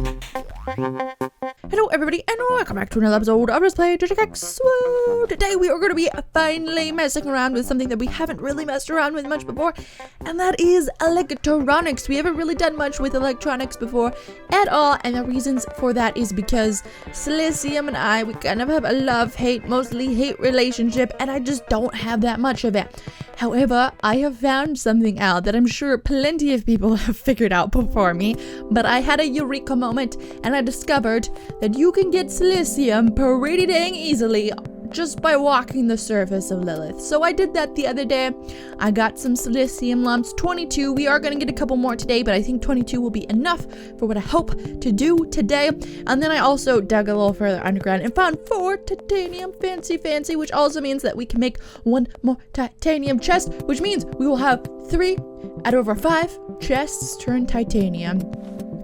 Hello everybody and welcome back to another episode of Let's Play Technica AT2020. Today we are going to be finally messing around with something that we haven't really messed around with much before, and that is electronics. We haven't really done much with electronics before at all, and the reasons for that is because Silicium and I, we kind of have a love-hate, mostly hate relationship, and I just don't have that much of it. However, I have found something out that I'm sure plenty of people have figured out before me, but I had a eureka moment and I discovered that you can get silicium pretty dang easily just by walking the surface of Lilith. So I did that the other day. I got some silicium lumps, 22. We are going to get a couple more today, but I think 22 will be enough for what I hope to do today. And then I also dug a little further underground and found 4 titanium fancy, which also means that we can make 1 more titanium chest, which means we will have 3 out of our 5 chests turned titanium.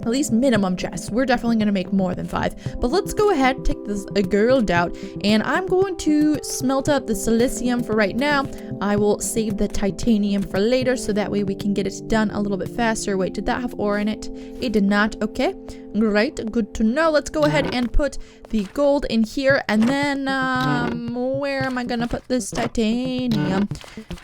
At least minimum chests. We're definitely going to make more than 5. But let's go ahead and take this girl out. And I'm going to smelt up the silicium for right now. I will save the titanium for later so that way we can get it done a little bit faster. Wait, did that have ore in it? It did not. Okay. Great. Good to know. Let's go ahead and put the gold in here. And then, where am I going to put this titanium?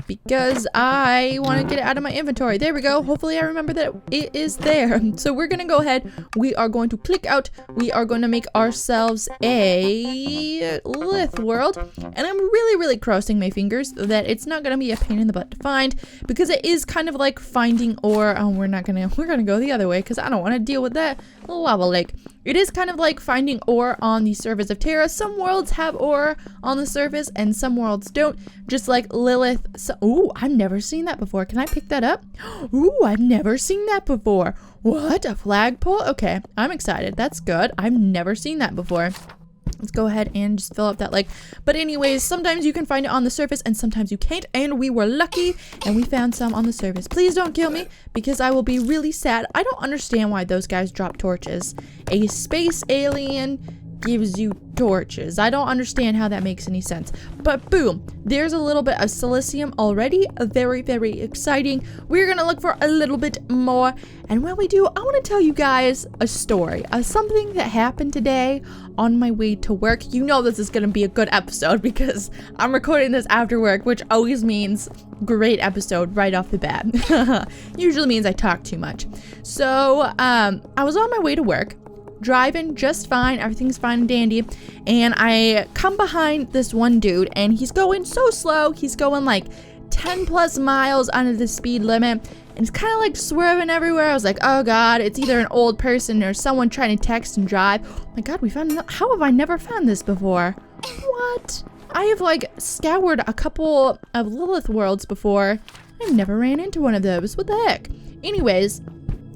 Because I want to get it out of my inventory. There we go. Hopefully I remember that it is there. So we're going to go ahead. We are going to click out. We are going to make ourselves a Lilith world. And I'm really crossing my fingers that it's not going to be a pain in the butt to find, because it is kind of like finding ore. Oh, we're going to go the other way because I don't want to deal with that lava lake. It is kind of like finding ore on the surface of Terra. Some worlds have ore on the surface and some worlds don't, just like Lilith. So, ooh, I've never seen that before. Can I pick that up? Ooh, I've never seen that before. What? A flagpole? Okay, I'm excited. That's good. I've never seen that before. Let's go ahead and just fill up that lake. But anyways, sometimes you can find it on the surface and sometimes you can't. And we were lucky and we found some on the surface. Please don't kill me because I will be really sad. I don't understand why those guys drop torches. A space alien gives you torches. I don't understand how that makes any sense. But boom, there's a little bit of silicium already. Very exciting. We're gonna look for a little bit more, and when we do, I want to tell you guys a story of something that happened today on my way to work. You know this is gonna be a good episode because I'm recording this after work, which always means great episode right off the bat. Usually means I talk too much. So I was on my way to work, driving just fine, everything's fine and dandy, and I come behind this one dude and he's going so slow. He's going like 10 plus miles under the speed limit and it's kind of like swerving everywhere. I was like, oh god, it's either an old person or someone trying to text and drive. Oh my god, how have I never found this before? What? I have like scoured a couple of Lilith worlds before. I've never ran into one of those. What the heck? Anyways,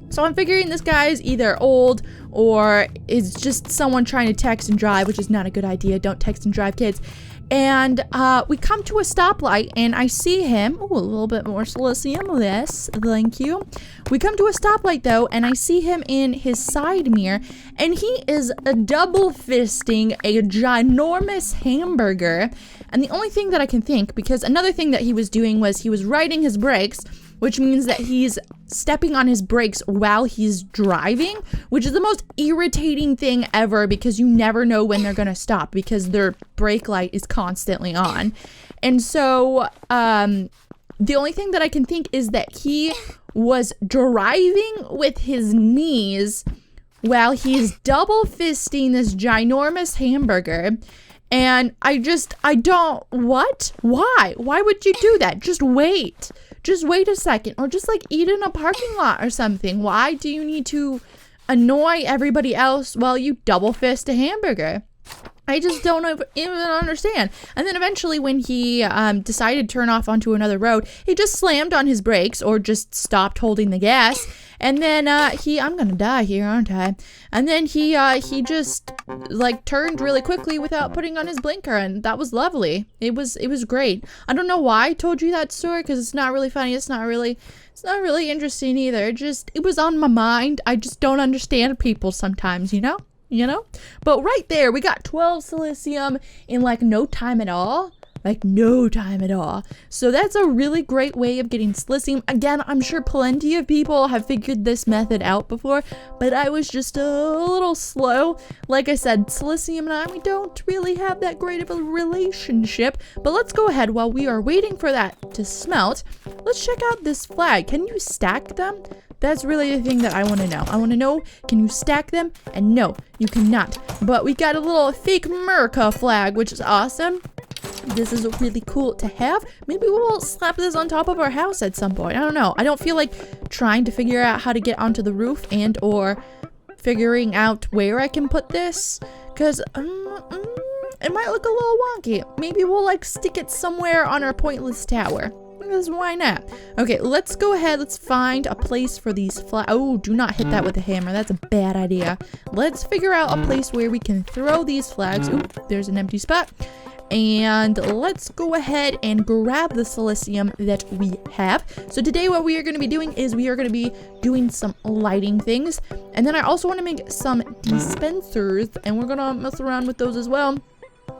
so I'm figuring this guy is either old or is just someone trying to text and drive, which is not a good idea. Don't text and drive, kids. And we come to a stoplight and I see him. Oh, a little bit more silicium. Yes, thank you. We come to a stoplight though, and I see him in his side mirror, and he is double fisting a ginormous hamburger. And the only thing that I can think, because another thing that he was doing was he was riding his brakes, which means that he's stepping on his brakes while he's driving, which is the most irritating thing ever because you never know when they're gonna stop because their brake light is constantly on. And so the only thing that I can think is that he was driving with his knees while he's double fisting this ginormous hamburger. And I don't, what? Why? Why would you do that? Just wait. Just wait a second, or just like eat in a parking lot or something. Why do you need to annoy everybody else while you double fist a hamburger? I just don't even understand. And then eventually when he decided to turn off onto another road, he just slammed on his brakes or just stopped holding the gas. And then I'm gonna die here, aren't I? And then he just like turned really quickly without putting on his blinker, and that was lovely. It was great. I don't know why I told you that story because it's not really funny. It's not really interesting either. It was on my mind. I just don't understand people sometimes, you know? But right there, we got 12 silicium in like no time at all. like no time at all. So that's a really great way of getting silicium. Again, I'm sure plenty of people have figured this method out before, but I was just a little slow. Like I said, silicium and we don't really have that great of a relationship. But let's go ahead while we are waiting for that to smelt. Let's check out this flag. Can you stack them? That's really the thing that I want to know. I want to know, can you stack them? And no, you cannot. But we got a little fake America flag, which is awesome. This is really cool to have. Maybe we'll slap this on top of our house at some point. I don't know. I don't feel like trying to figure out how to get onto the roof and or figuring out where I can put this. Because it might look a little wonky. Maybe we'll like stick it somewhere on our pointless tower. Because why not? Okay, let's go ahead. Let's find a place for these oh, do not hit that with a hammer. That's a bad idea. Let's figure out a place where we can throw these flags. Ooh, there's an empty spot. And let's go ahead and grab the silicium that we have. So today what we are going to be doing is we are going to be doing some lighting things. And then I also want to make some dispensers. And we're going to mess around with those as well.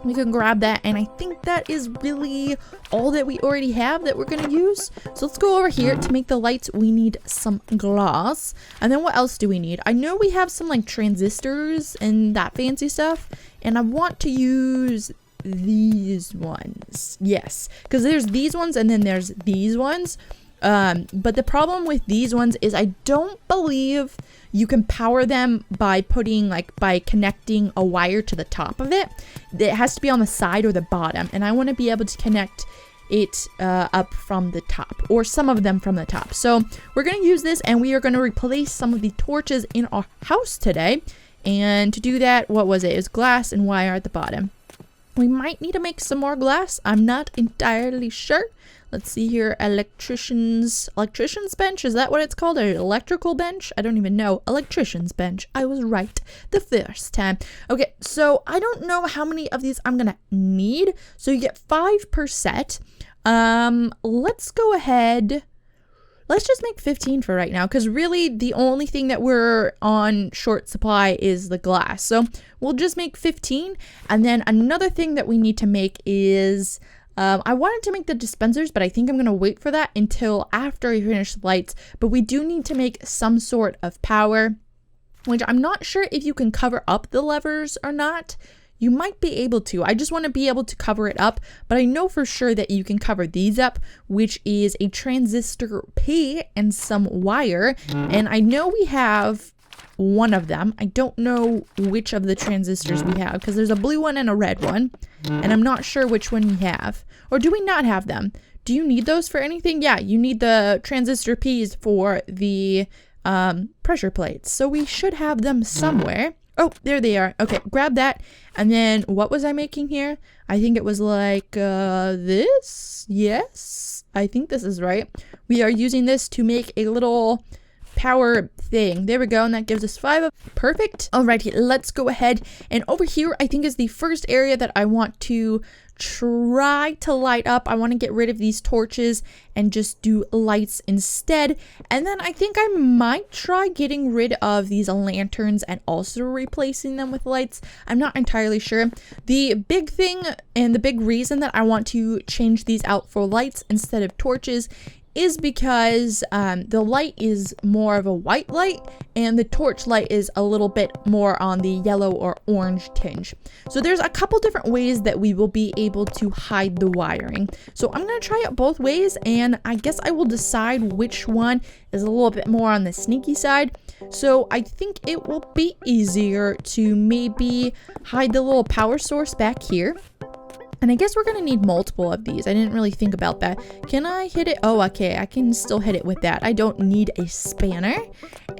We can grab that, and I think that is really all that we already have that we're going to use. So let's go over here. To make the lights, we need some glass. And then what else do we need? I know we have some like transistors and that fancy stuff, and I want to use these ones. Yes, because there's these ones and then there's these ones. But the problem with these ones is I don't believe you can power them by connecting a wire to the top of it. It has to be on the side or the bottom, and I want to be able to connect it up from the top, or some of them from the top. So we're going to use this, and we are going to replace some of the torches in our house today. And to do that, what was it? It was glass and wire at the bottom. We might need to make some more glass. I'm not entirely sure. Let's see here. Electrician's bench. Is that what it's called? Or electrical bench? I don't even know. Electrician's bench. I was right the first time. Okay, so I don't know how many of these I'm gonna need. So you get 5 per set. Let's go ahead. Let's just make 15 for right now, because really the only thing that we're on short supply is the glass. So we'll just make 15. And then another thing that we need to make is I wanted to make the dispensers, but I think I'm going to wait for that until after I finish the lights. But we do need to make some sort of power, which I'm not sure if you can cover up the levers or not. You might be able to. I just want to be able to cover it up, but I know for sure that you can cover these up, which is a transistor P and some wire. And I know we have one of them. I don't know which of the transistors we have, because there's a blue one and a red one, and I'm not sure which one we have. Or do we not have them? Do you need those for anything? Yeah, you need the transistor P's for the pressure plates, so we should have them somewhere. Oh, there they are. Okay, grab that. And then what was I making here? I think it was like this. Yes, I think this is right. We are using this to make a little power thing. There we go, and that gives us 5. Perfect. Alrighty, let's go ahead. And over here, I think is the first area that I want to try to light up. I want to get rid of these torches and just do lights instead. And then I think I might try getting rid of these lanterns and also replacing them with lights. I'm not entirely sure. The big thing and the big reason that I want to change these out for lights instead of torches is because the light is more of a white light and the torch light is a little bit more on the yellow or orange tinge. So there's a couple different ways that we will be able to hide the wiring. So I'm going to try it both ways, and I guess I will decide which one is a little bit more on the sneaky side. So I think it will be easier to maybe hide the little power source back here. And I guess we're going to need multiple of these. I didn't really think about that. Can I hit it? Oh, okay. I can still hit it with that. I don't need a spanner.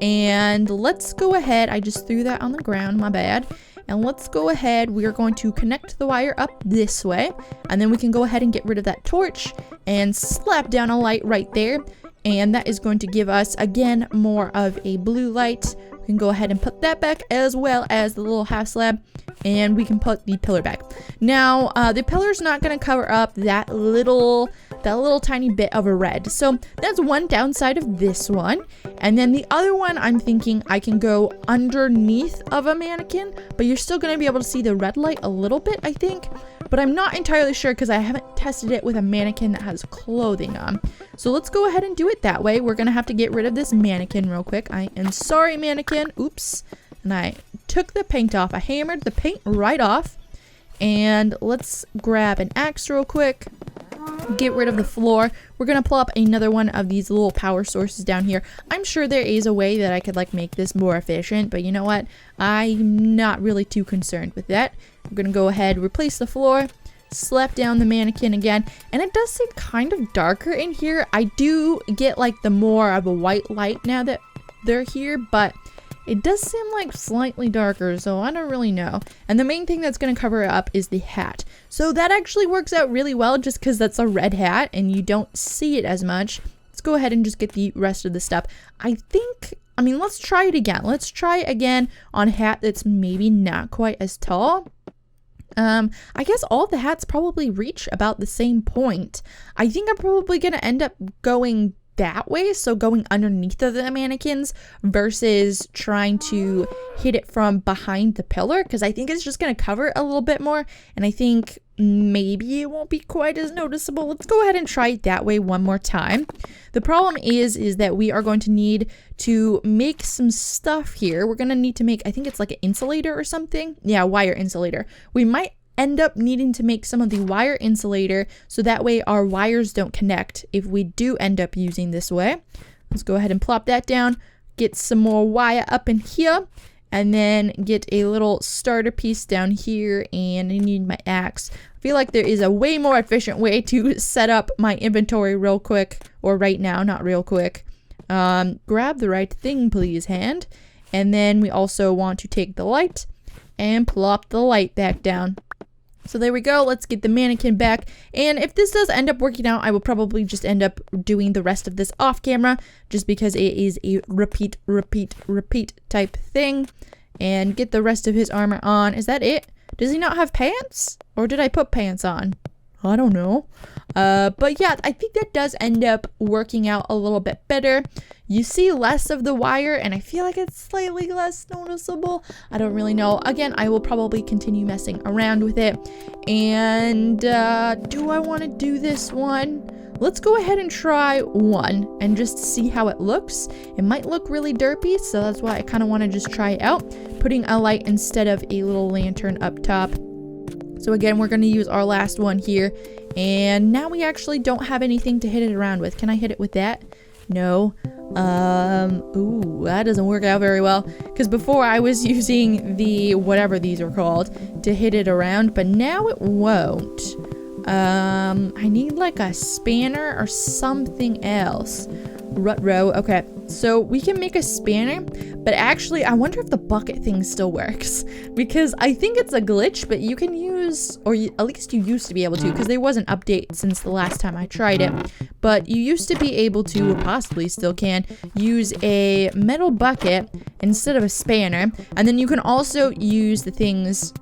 And let's go ahead. I just threw that on the ground. My bad. And let's go ahead. We are going to connect the wire up this way. And then we can go ahead and get rid of that torch and slap down a light right there. And that is going to give us, again, more of a blue light. We can go ahead and put that back, as well as the little half slab. And we can put the pillar back. Now, the pillar's not going to cover up that little tiny bit of a red. So that's one downside of this one. And then the other one, I'm thinking I can go underneath of a mannequin, but you're still going to be able to see the red light a little bit, I think. but I'm not entirely sure because I haven't tested it with a mannequin that has clothing on. So let's go ahead and do it that way. We're gonna have to get rid of this mannequin real quick. I am sorry, mannequin. Oops. And I took the paint off. I hammered the paint right off. And let's grab an axe real quick. Get rid of the floor. We're gonna pull up another one of these little power sources down here. I'm sure there is a way that I could like make this more efficient, but you know what? I'm not really too concerned with that. We're gonna go ahead, replace the floor, slap down the mannequin again, and it does seem kind of darker in here. I do get like the more of a white light now that they're here, but it does seem like slightly darker, so I don't really know. And the main thing that's going to cover it up is the hat. So that actually works out really well just because that's a red hat and you don't see it as much. Let's go ahead and just get the rest of the stuff. Let's try it again. Let's try again on a hat that's maybe not quite as tall. I guess all the hats probably reach about the same point. I think I'm probably going to end up going that way, so going underneath of the mannequins versus trying to hit it from behind the pillar, because I think it's just going to cover it a little bit more, and I think maybe it won't be quite as noticeable. Let's go ahead and try it that way one more time. The problem is that we are going to need to make some stuff here. We're going to need to make, I think it's like an insulator or something. Yeah, wire insulator. We might end up needing to make some of the wire insulator so that way our wires don't connect if we do end up using this way. Let's go ahead and plop that down, get some more wire up in here, and then get a little starter piece down here, and I need my axe. I feel like there is a way more efficient way to set up my inventory real quick, or right now, not real quick. Grab the right thing, please, hand. And then we also want to take the light and plop the light back down. So there we go. Let's get the mannequin back. And if this does end up working out, I will probably just end up doing the rest of this off camera just because it is a repeat type thing. And get the rest of his armor on. Is that it? Does he not have pants? Or did I put pants on? I don't know. But yeah, I think that does end up working out a little bit better. You see less of the wire, and I feel like it's slightly less noticeable. I don't really know. Again, I will probably continue messing around with it. And do I want to do this one? Let's go ahead and try one and just see how it looks. It might look really derpy, so that's why I kind of want to just try it out. Putting a light instead of a little lantern up top. So again, we're going to use our last one here. And now we actually don't have anything to hit it around with. Can I hit it with that? No. Ooh, that doesn't work out very well. Because before I was using the, whatever these are called, to hit it around. But now it won't. I need like a spanner or something else. Ruh-roh. Okay, so we can make a spanner, but actually I wonder if the bucket thing still works, because I think it's a glitch, but you can use, or at least you used to be able to, because there was an update since the last time I tried it, but you used to be able to, or possibly still can, use a metal bucket instead of a spanner, and then you can also use the things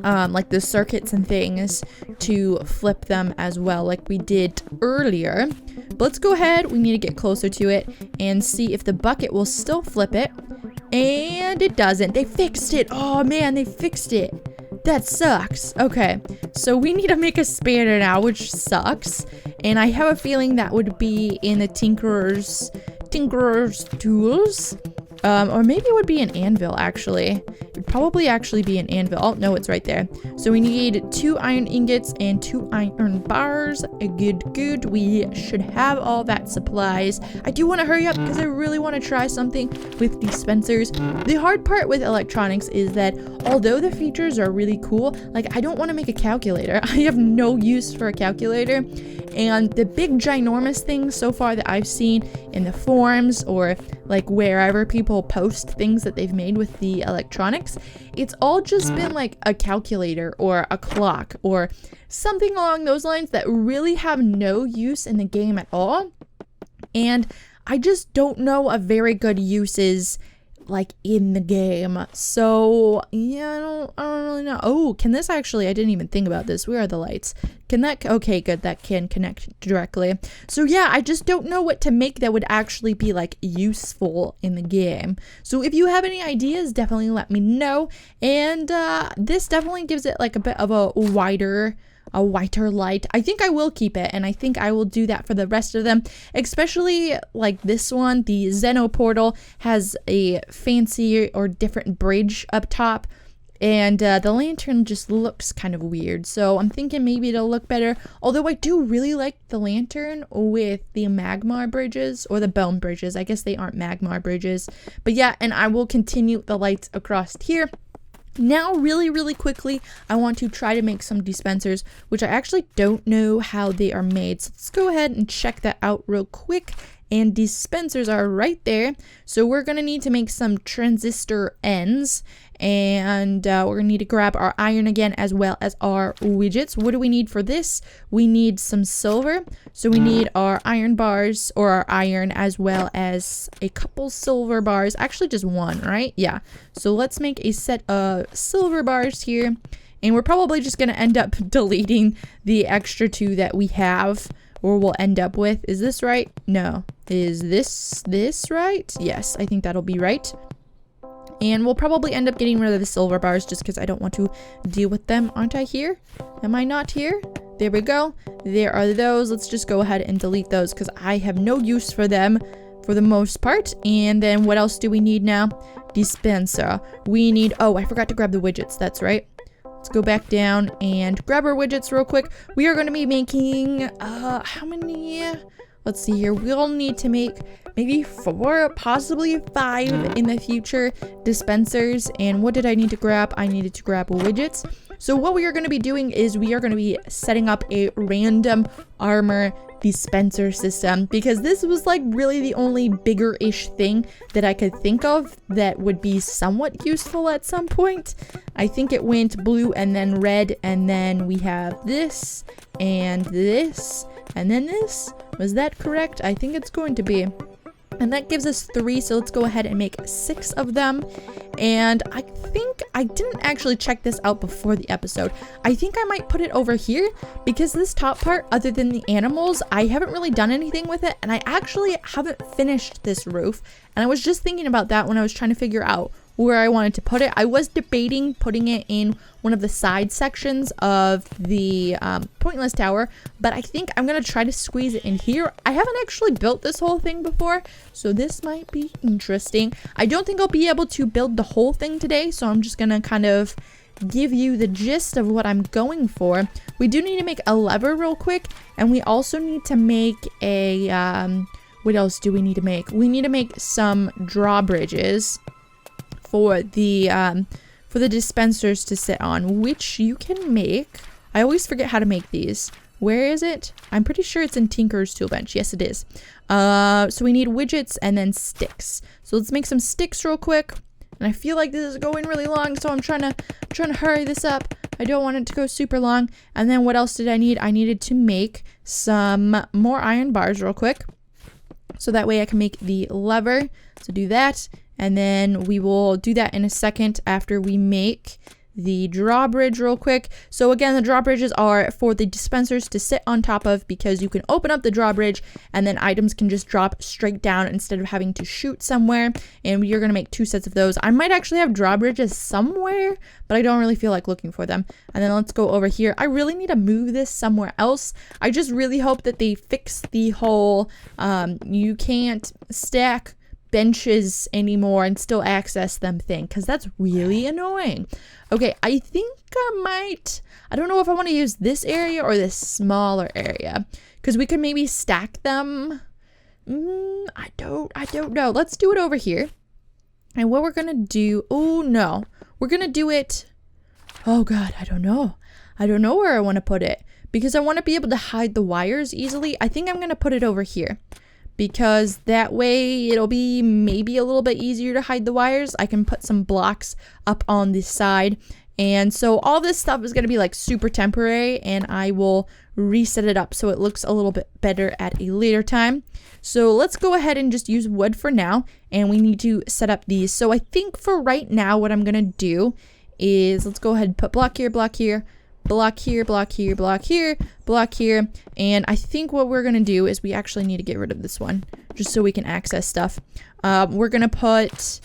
like the circuits and things to flip them as well, like we did earlier. But let's go ahead, we need to get closer to it and see if the bucket will still flip it. And it doesn't. They fixed it. Oh man, they fixed it. That sucks. Okay, so we need to make a spanner now, which sucks. And I have a feeling that would be in the tinkerer's tools. Or maybe it would be an anvil, actually. It would probably actually be an anvil. Oh, no, it's right there. So we need 2 iron ingots and 2 iron bars. Good. We should have all that supplies. I do want to hurry up because I really want to try something with dispensers. The hard part with electronics is that although the features are really cool, like I don't want to make a calculator. I have no use for a calculator. And the big ginormous things so far that I've seen in the forums or like wherever people post things that they've made with the electronics, it's all just been like a calculator or a clock or something along those lines that really have no use in the game at all. And I just don't know of very good uses like in the game. So yeah, I don't really know. Oh, can this actually, I didn't even think about this. Where are the lights? Can that, okay, good, that can connect directly. So yeah, I just don't know what to make that would actually be like useful in the game. So if you have any ideas, definitely let me know. And this definitely gives it like a bit of a whiter light. I think I will keep it, and I think I will do that for the rest of them, especially like this one. The Zeno portal has a fancy or different bridge up top, and the lantern just looks kind of weird, so I'm thinking maybe it'll look better. Although I do really like the lantern with the magmar bridges, or the bone bridges. I guess they aren't magmar bridges, but yeah. And I will continue the lights across here. Now, really quickly, I want to try to make some dispensers, which I actually don't know how they are made. So let's go ahead and check that out real quick. And dispensers are right there. So we're going to need to make some transistor ends. And we're going to need to grab our iron again, as well as our widgets. What do we need for this? We need some silver. So we need our iron bars, or our iron, as well as a couple silver bars. Actually, just one, right? Yeah. So let's make a set of silver bars here. And we're probably just going to end up deleting the extra 2 that we have, or we'll end up with. Is this right? No. Is this right? Yes, I think that'll be right. And we'll probably end up getting rid of the silver bars just because I don't want to deal with them. Aren't I here? Am I not here? There we go. There are those. Let's just go ahead and delete those because I have no use for them for the most part. And then what else do we need now? Dispenser. We need, oh, I forgot to grab the widgets. That's right. Let's go back down and grab our widgets real quick. We are going to be making, how many? Let's see here. We'll need to make maybe 4, possibly 5 in the future dispensers. And what did I need to grab? I needed to grab widgets. So what we are going to be doing is we are going to be setting up a random armor dispenser system, because this was like really the only bigger-ish thing that I could think of that would be somewhat useful at some point. I think it went blue and then red, and then we have this and this and then this. Was that correct? I think it's going to be. And that gives us 3, so let's go ahead and make 6 of them. And I think I didn't actually check this out before the episode. I think I might put it over here, because this top part, other than the animals, I haven't really done anything with it, and I actually haven't finished this roof. And I was just thinking about that when I was trying to figure out where I wanted to put it. I was debating putting it in one of the side sections of the pointless tower, but I think I'm gonna try to squeeze it in here. I haven't actually built this whole thing before, so this might be interesting. I don't think I'll be able to build the whole thing today, so I'm just gonna kind of give you the gist of what I'm going for. We do need to make a lever real quick, and we also need to make a what else do we need to make? We need to make some drawbridges for the dispensers to sit on, which you can make. I always forget how to make these. Where is it? I'm pretty sure it's in Tinker's Toolbench. Yes, it is. So we need widgets and then sticks. So let's make some sticks real quick. And I feel like this is going really long, so I'm trying to hurry this up. I don't want it to go super long. And then what else did I need? I needed to make some more iron bars real quick, so that way I can make the lever. So do that. And then we will do that in a second after we make the drawbridge real quick. So again, the drawbridges are for the dispensers to sit on top of, because you can open up the drawbridge and then items can just drop straight down instead of having to shoot somewhere. And you're going to make 2 sets of those. I might actually have drawbridges somewhere, but I don't really feel like looking for them. And then let's go over here. I really need to move this somewhere else. I just really hope that they fix the whole you can't stack benches anymore and still access them thing, because that's really annoying. Okay, I think I don't know if I want to use this area or this smaller area, because we could maybe stack them. I don't know. Let's do it over here. And what we're gonna do, oh no, we're gonna do it, oh god, I don't know where I want to put it, because I want to be able to hide the wires easily. I think I'm gonna put it over here, because that way it'll be maybe a little bit easier to hide the wires. I can put some blocks up on this side, And so all this stuff is going to be like super temporary, and I will reset it up so it looks a little bit better at a later time. So let's go ahead and just use wood for now, and we need to set up these. So I think for right now what I'm going to do is let's go ahead and put block here, block here, block here, block here, block here, block here. And I think what we're going to do is we actually need to get rid of this one just so we can access stuff. We're going to put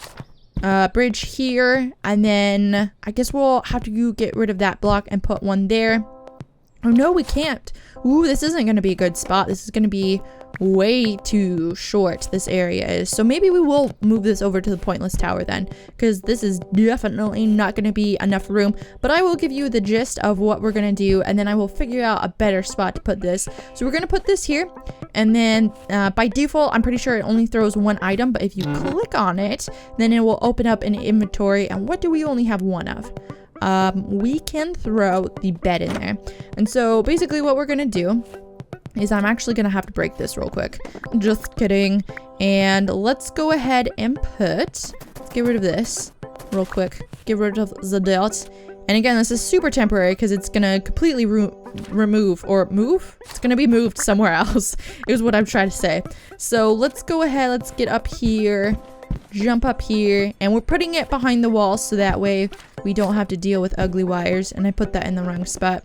bridge here, and then I guess we'll have to get rid of that block and put one there. Oh no, we can't. Ooh, this isn't going to be a good spot. This is going to be way too short, this area is. So maybe we will move this over to the pointless tower then, because this is definitely not going to be enough room. But I will give you the gist of what we're going to do, and then I will figure out a better spot to put this. So we're going to put this here, and then by default, I'm pretty sure it only throws one item, but if you click on it, then it will open up an inventory. And what do we only have one of? We can throw the bed in there. And so basically what we're gonna do is I'm actually gonna have to break this real quick. Just kidding. And let's go ahead and let's get rid of this real quick. Get rid of the dot. And again, this is super temporary because it's gonna completely remove or move. It's gonna be moved somewhere else is what I'm trying to say. So let's go ahead, let's get up here, jump up here, and we're putting it behind the wall so that way we don't have to deal with ugly wires. And I put that in the wrong spot.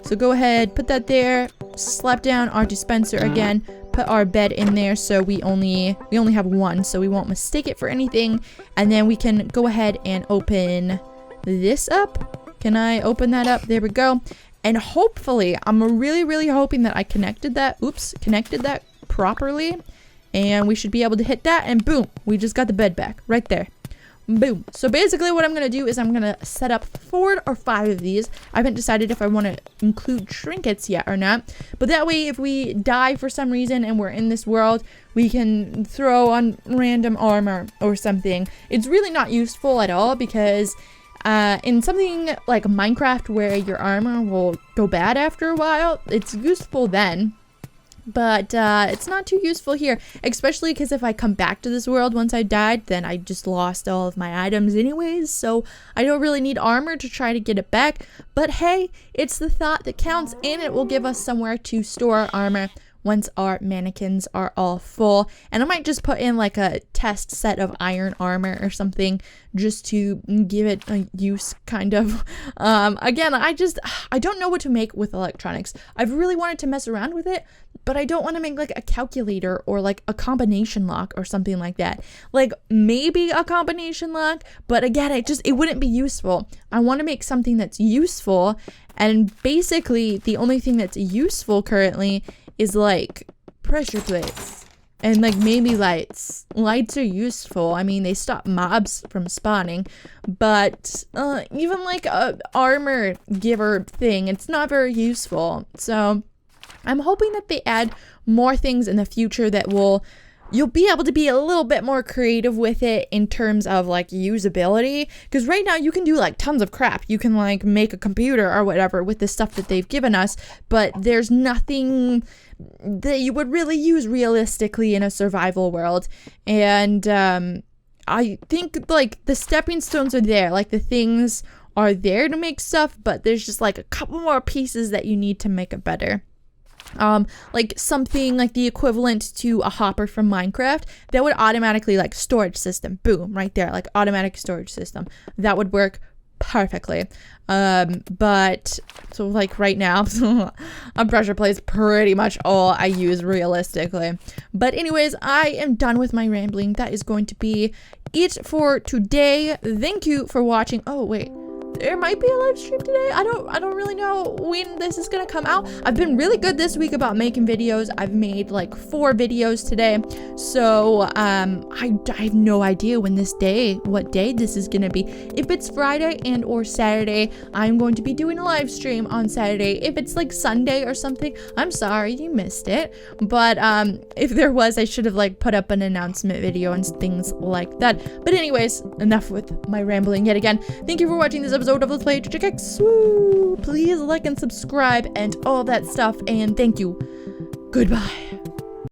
So go ahead, put that there, slap down our dispenser again, put our bed in there so we only have one, so we won't mistake it for anything. And then we can go ahead and open this up. Can I open that up? There we go. And hopefully, I'm really hoping that I connected that properly. And we should be able to hit that, and boom, we just got the bed back right there. Boom. So basically what I'm going to do is I'm going to set up 4 or 5 of these. I haven't decided if I want to include trinkets yet or not. But that way, if we die for some reason and we're in this world, we can throw on random armor or something. It's really not useful at all because in something like Minecraft where your armor will go bad after a while, it's useful then. But it's not too useful here, especially because if I come back to this world once I died, then I just lost all of my items anyways, so I don't really need armor to try to get it back. But hey, it's the thought that counts, and it will give us somewhere to store our armor once our mannequins are all full. And I might just put in like a test set of iron armor or something just to give it a use, kind of. Again, I don't know what to make with electronics. I've really wanted to mess around with it, but I don't want to make like a calculator or like a combination lock or something like that. Like maybe a combination lock, but again, it wouldn't be useful. I want to make something that's useful, and basically the only thing that's useful currently is like pressure plates and like maybe lights. Lights are useful. I mean, they stop mobs from spawning, but even like a armor giver thing, it's not very useful. So I'm hoping that they add more things in the future that you'll be able to be a little bit more creative with it in terms of like usability, because right now you can do like tons of crap. You can like make a computer or whatever with the stuff that they've given us, but there's nothing that you would really use realistically in a survival world. And I think like the stepping stones are there, like the things are there to make stuff, but there's just like a couple more pieces that you need to make it better. Like something like the equivalent to a hopper from Minecraft that would automatically like storage system, boom, right there, like automatic storage system. That would work perfectly. But so like right now, a pressure plate is pretty much all I use realistically. But anyways, I am done with my rambling. That is going to be it for today. Thank you for watching. Oh wait, there might be a live stream today. I don't really know when this is gonna come out. I've been really good this week about making videos. I've made like 4 videos today, so I have no idea what day this is gonna be. If it's Friday and or Saturday, I'm going to be doing a live stream on Saturday. If it's like Sunday or something, I'm sorry you missed it, but if there was, I should have like put up an announcement video and things like that. But anyways, enough with my rambling yet again. Thank you for watching this episode of Let's Play Technica. Please like and subscribe and all that stuff, and thank you. Goodbye.